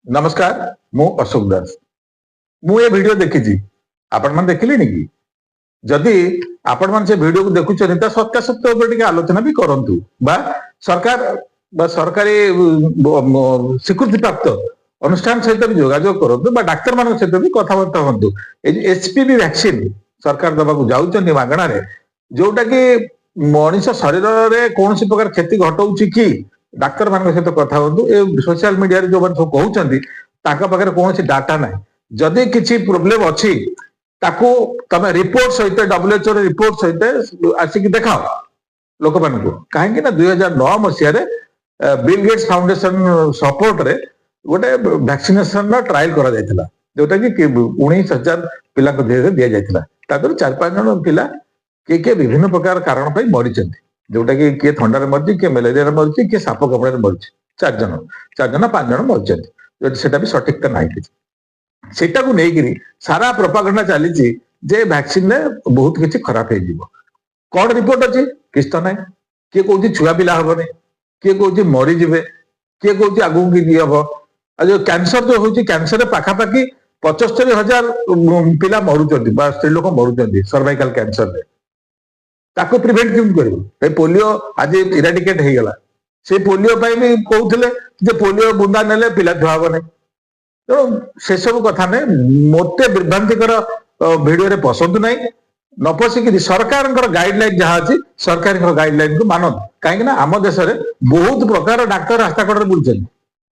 नमस्कार मु अशोक दास मु ये वीडियो देखी आपण मन देखिले कि जदि आपण मन से वीडियो को देखुछन त सत्यासत्य ऊपर टिके आलोचना भी करंतु बा सरकार बा सरकारी स्वीकृति प्राप्त अनुष्ठान सहित भी जोगाजोग करंतु बा डाक्तर मान सहित भी कथबार्ता हंतु एचपीवी वैक्सीन सरकार दबा को जाउछन मागणा रे जोटा कि मनीष शरीर रे कौन प्रकार क्षति घटाउछि कि डाक्तर मान सहित कथा हंतु ए सोशल मीडिया रे जो मन सब कहउछंती ताका पाखरे कौन डाटा ना जदि किसी प्रोब्लेम अच्छी ताको तमे रिपोर्ट सहित डब्ल्यूएचओ रिपोर्ट सहित आसिक देखाओ लोक मान कहीं ना 2009 मसीह बिल गेट्स फाउंडेशन सपोर्ट रे गोटे वैक्सीनेशन ट्रायल करा जायतिला जोटा कि 19,000 पिला को दिया जायतिला ताकर 4-5 जन पिला के विभिन्न प्रकार कारण पे मरी जोटा कि किए थंडार मरछि किए मलेरिया मरछि किए साप कपड़ा मरछि 4 जन 5 जन मरछि सेटा भी सटीकता नाही सेटा को नहीं सारा प्रोपागेंडा चली जे वैक्सीन ने बहुत किसी खराब हो कौन रिपोर्ट अच्छी किस तो ना किए कौन छुआ पिला हेनी किए कौन मरीजे किए कौन आगू कि हम जो कैंसर जो हूँ कैंसर पाखापाखि 75,000 पिला मरुंट स्त्री लोक मरुंट सर्वाइकल कैंसर ताको प्रिवेंट क्यों कर पोलियो आज इराडिकेट हो गला से पोलियो भी कहते पोलियो बुंदा नेले पिला धुआ हे तेणु से सब कथा नहीं मत बिभ्रांतिकर भिडियो रे पसंद नहीं न पशिक सरकार गाइडलाइन जहाँ अच्छी सरकार गाइडलाइन को मान कहीं आम देश में बहुत प्रकार डाक्तर रास्ता कड़े बुलूँ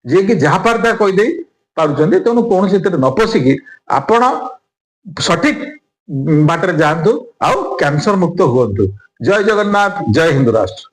जी कि जहाँ पार्ता कहीदे पार्टी तेणु कौन न पशिकी आपण सठिक बाटर जातु आउ कैंसर मुक्त हुंतु। जय जगन्नाथ, जय हिंदू राष्ट्र।